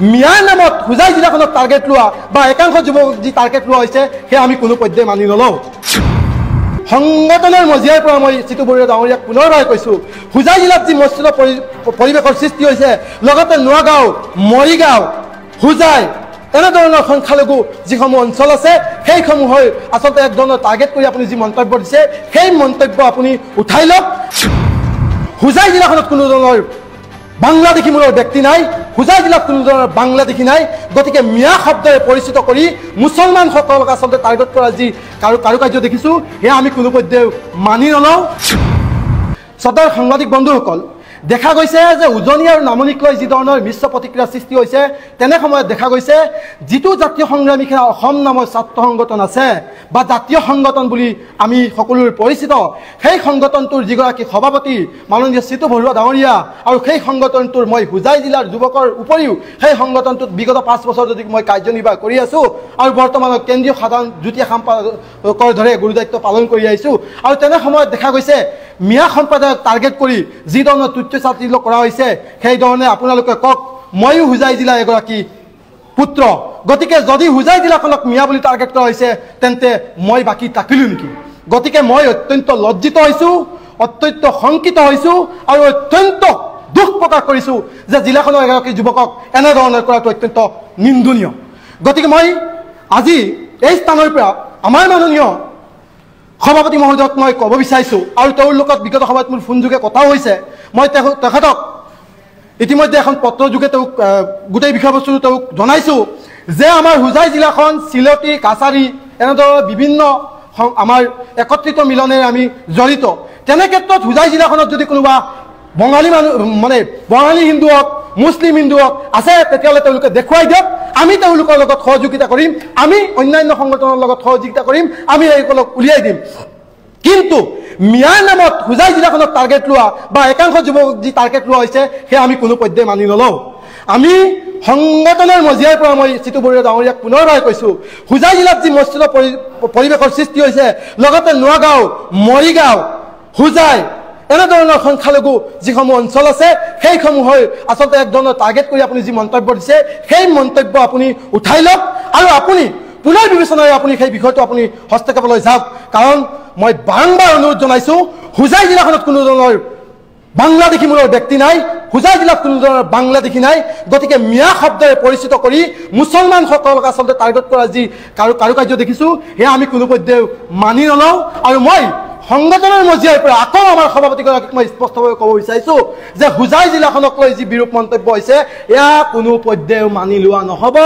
মিয়াৰ নামত হোজাই জিলাখনক টাৰ্গেট লোৱা বা একাংশ যুৱক যি টাৰ্গেট লোৱা হৈছে সেয়া আমি কোনো পৰ্যায়ে মানি নলওঁ সংগঠনৰ মজিয়াৰ পৰা মই চিতু বৰুৱা ডাঙৰীয়াক পুনৰবাৰ কৈছোঁ হোজাই জিলাত যি মসৃণ পৰিৱেশৰ সৃষ্টি হৈছে লগতে নোৱাগাঁও মৰিগাঁও হোজাই এনেধৰণৰ সংখ্যালঘু যিসমূহ অঞ্চল আছে সেইসমূহৰ আচলতে এক ধৰণৰ টাৰ্গেট কৰি আপুনি যি মন্তব্য দিছে সেই মন্তব্য আপুনি উঠাই লওক হোজাই জিলাখনত কোনো ধৰণৰ বাংলাদেশী মূলৰ ব্যক্তি নাই হোজাই জিলাত কোনো ধৰণৰ বাংলাদেশী নাই গতিকে মিয়া শব্দৰে পৰিচিত কৰি মুছলমানসকলক আচলতে টাৰ্গেট কৰা যি কাৰুকাৰ্য দেখিছোঁ সেয়া আমি কোনো পৰ্যায়ে মানি নলওঁ শ্ৰদ্ধাৰ সাংবাদিক বন্ধুসকল দেখা গৈছে যে উজনি আৰু নামনিক লৈ যি ধৰণৰ মিশ্ৰ প্ৰতিক্ৰিয়া সৃষ্টি হৈছে তেনে সময়ত দেখা গৈছে যিটো জাতীয় সংগ্ৰামী সেনা অসম নামৰ ছাত্ৰ সংগঠন আছে বা জাতীয় সংগঠন বুলি আমি সকলোৰে পৰিচিত সেই সংগঠনটোৰ যিগৰাকী সভাপতি মাননীয় চিতু বৰুৱা ডাঙৰীয়া আৰু সেই সংগঠনটোৰ মই হোজাই জিলাৰ যুৱকৰ উপৰিও সেই সংগঠনটোত বিগত 5 বছৰ যদি মই কাৰ্যনিৰ্বাহ কৰি আছোঁ আৰু বৰ্তমানৰ কেন্দ্ৰীয় সাধাৰণ যুটীয়া সম্পাদকৰ দৰে গুৰুদায়িত্ব পালন কৰি আহিছোঁ আৰু তেনে সময়ত দেখা গৈছে মিয়া সম্প্ৰদায়ক টাৰ্গেট কৰি যি ধৰণৰ তুচ্ছতাতিল্য কৰা হৈছে সেই ধৰণে আপোনালোকে কওক ময়ো হোজাই জিলাৰ এগৰাকী পুত্ৰ গতিকে যদি হোজাই জিলাখনক মিয়া বুলি টাৰ্গেট কৰা হৈছে তেন্তে মই বাকী থাকিলোঁ নেকি গতিকে মই অত্যন্ত লজ্জিত হৈছোঁ অত্যন্ত শংকিত হৈছোঁ আৰু অত্যন্ত দুখ প্ৰকাশ কৰিছোঁ যে জিলাখনৰ এগৰাকী যুৱকক এনেধৰণৰ কৰাটো অত্যন্ত নিন্দনীয় গতিকে মই আজি এই স্থানৰ পৰা আমাৰ মাননীয় সভাপতি মহোদয়ক মই ক'ব বিচাৰিছোঁ আৰু তেওঁৰ লগত বিগত সময়ত মোৰ ফোনযোগে কথাও হৈছে মই তেখেতক ইতিমধ্যে এখন পত্ৰযোগে তেওঁক গোটেই বিষয়বস্তুটো তেওঁক জনাইছোঁ যে আমাৰ হোজাই জিলাখন চিলতি কাছাৰী এনেধৰণৰ বিভিন্ন আমাৰ একত্ৰিত মিলনেৰে আমি জড়িত তেনে ক্ষেত্ৰত হোজাই জিলাখনত যদি কোনোবা বঙালী মানুহ মানে বঙালী হিন্দু হওক মুছলিম হিন্দু হওক আছে তেতিয়াহ'লে তেওঁলোকে দেখুৱাই দিয়ক আমি তেওঁলোকৰ লগত সহযোগিতা কৰিম আমি অন্যান্য সংগঠনৰ লগত সহযোগিতা কৰিম আমি এইসকলক উলিয়াই দিম কিন্তু মিয়াৰ নামত হোজাই জিলাখনক টাৰ্গেট লোৱা বা একাংশ যুৱক যি টাৰ্গেট লোৱা হৈছে সেয়া আমি কোনো পৰ্যায়ে মানি নলওঁ আমি সংগঠনৰ মজিয়াৰ পৰা মই চিতু বৰুৱা ডাঙৰীয়াক পুনৰবাৰ কৈছোঁ হোজাই জিলাত যি মসৃণ পৰিৱেশৰ সৃষ্টি হৈছে লগতে নোৱাগাঁও মৰিগাঁও হোজাই এনেধৰণৰ সংখ্যালঘু যিসমূহ অঞ্চল আছে সেইসমূহৰ আচলতে এক ধৰণৰ টাৰ্গেট কৰি আপুনি যি মন্তব্য দিছে সেই মন্তব্য আপুনি উঠাই লওক আৰু আপুনি পুনৰ বিবেচনাৰে আপুনি সেই বিষয়টো আপুনি হস্তক্ষেপলৈ যাওক কাৰণ মই বাৰম্বাৰ অনুৰোধ জনাইছোঁ হোজাই জিলাখনত কোনো ধৰণৰ বাংলাদেশী মূলৰ ব্যক্তি নাই হোজাই জিলাত কোনো ধৰণৰ বাংলাদেশী নাই গতিকে মিয়া শব্দৰে পৰিচিত কৰি মুছলমানসকলক আচলতে টাৰ্গেট কৰা যি কাৰুকাৰ্য দেখিছোঁ সেয়া আমি কোনো পৰ্যায়ে মানি নলওঁ আৰু মই সংগঠনৰ মজিয়াৰ পৰা আকৌ আমাৰ সভাপতিগৰাকীক মই স্পষ্টভাৱে ক'ব বিচাৰিছোঁ যে হোজাই জিলাখনক লৈ যি বিৰূপ মন্তব্য হৈছে এয়া কোনো পৰ্যায়ে মানি লোৱা নহ'ব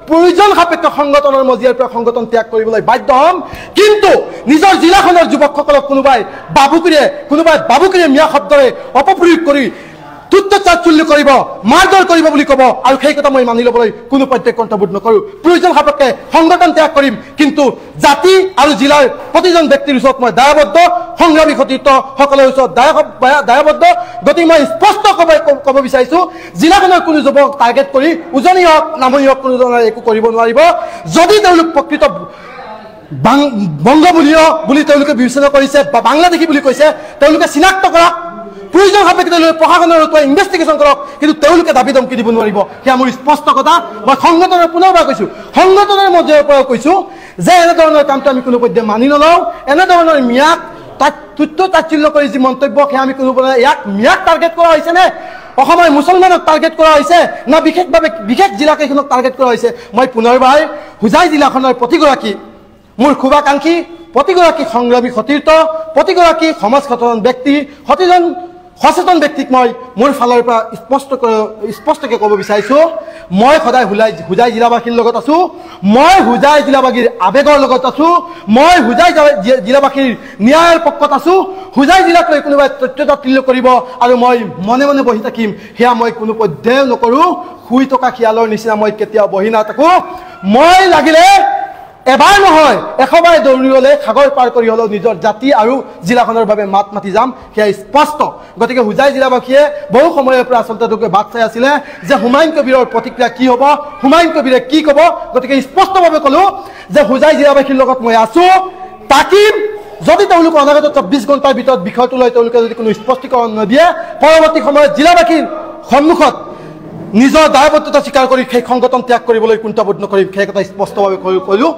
প্ৰয়োজন সাপেক্ষে সংগঠনৰ মজিয়াৰ পৰা সংগঠন ত্যাগ কৰিবলৈ বাধ্য হ'ম কিন্তু নিজৰ জিলাখনৰ যুৱকসকলক কোনোবাই বাবুকুৰিয়ে মিয়া শব্দৰে অপপ্ৰয়োগ কৰি তুচ্ছতাচ্ছিল্য কৰিব মাৰধৰ কৰিব বুলি ক'ব আৰু সেই কথা মই মানি ল'বলৈ কোনো পৰ্যায়ে কণ্ঠবোধ নকৰোঁ প্ৰয়োজন সাপেক্ষে সংগঠন ত্যাগ কৰিম কিন্তু জাতি আৰু জিলাৰ প্ৰতিজন ব্যক্তিৰ ওচৰত মই দায়বদ্ধ সংগ্ৰামী সতীৰ্থসকলৰ ওচৰত দায়বদ্ধ গতিকে মই স্পষ্ট ক'ব বিচাৰিছোঁ জিলাখনৰ কোনো যুৱক টাৰ্গেট কৰি উজনি হওক নামনি হওক কোনো ধৰণৰ একো কৰিব নোৱাৰিব যদি তেওঁলোক প্ৰকৃত বংগবলীয় বুলি তেওঁলোকে বিবেচনা কৰিছে বা বাংলাদেশী বুলি কৈছে তেওঁলোকে চিনাক্ত কৰক প্ৰয়োজন সাপেক্ষে প্ৰশাসনৰ ইনভেষ্টিগেশ্যন কৰক কিন্তু তেওঁলোকে দাবী ধমকি দিব নোৱাৰিব সেয়া মোৰ স্পষ্ট কথা মই সংগঠনৰ পুনৰবাৰ কৈছোঁ সংগঠনৰ মজিয়াৰ পৰাও কৈছোঁ যে এনেধৰণৰ কামটো আমি কোনো পৰ্যায়ে মানি নলওঁ এনেধৰণৰ মিয়াক তুচ্ছতাচ্ছিল্য কৰি যি মন্তব্য সেয়া আমি কোনো ইয়াক মিয়াক টাৰ্গেট কৰা হৈছেনে অসমৰ মুছলমানক টাৰ্গেট কৰা হৈছে না বিশেষভাৱে বিশেষ জিলাকেইখনক টাৰ্গেট কৰা হৈছে মই পুনৰবাৰ হোজাই জিলাখনৰ প্ৰতিগৰাকী মোৰ শুভাকাংক্ষী প্ৰতিগৰাকী সংগ্ৰামী সতীৰ্থ প্ৰতিগৰাকী সমাজ ব্যক্তি সচেতন ব্যক্তিক মই মোৰ ফালৰ পৰা স্পষ্টকৈ ক'ব বিচাৰিছোঁ মই সদায় হোজাই জিলাবাসীৰ লগত আছোঁ মই হোজাই জিলাবাসীৰ আৱেগৰ লগত আছোঁ মই হোজাই জিলাবাসীৰ ন্যায়ৰ পক্ষত আছোঁ হোজাই জিলাক লৈ কোনোবাই তুচ্ছতাচ্ছিল্য কৰিব আৰু মই মনে মনে বহি থাকিম সেয়া মই কোনো পৰ্যায়ে নকৰোঁ শুই থকা খিয়ালৰ নিচিনা মই কেতিয়াও বহি নাথাকোঁ মই লাগিলে এবাৰ নহয় 100 বাৰ দৌৰি গ'লে সাগৰ পাৰ কৰি হ'লেও নিজৰ জাতি আৰু জিলাখনৰ বাবে মাত মাতি যাম সেয়া স্পষ্ট গতিকে হোজাই জিলাবাসীয়ে বহু সময়ৰ পৰা আচলতে তেওঁলোকে বাট চাই আছিলে যে হুমায়ুন কবিৰৰ প্ৰতিক্ৰিয়া কি হ'ব হুমায়ুন কবিৰে কি ক'ব গতিকে স্পষ্টভাৱে ক'লোঁ যে হোজাই জিলাবাসীৰ লগত মই আছোঁ থাকিম যদি তেওঁলোকে অনাগত 24 ঘণ্টাৰ ভিতৰত বিষয়টো লৈ তেওঁলোকে যদি কোনো স্পষ্টীকৰণ নিদিয়ে পৰৱৰ্তী সময়ত জিলাবাসীৰ সন্মুখত নিজৰ দায়বদ্ধতা স্বীকাৰ কৰি সেই সংগঠন ত্যাগ কৰিবলৈ কুণ্ঠাবোধ নকৰিম সেই কথা স্পষ্টভাৱে কৈলোঁ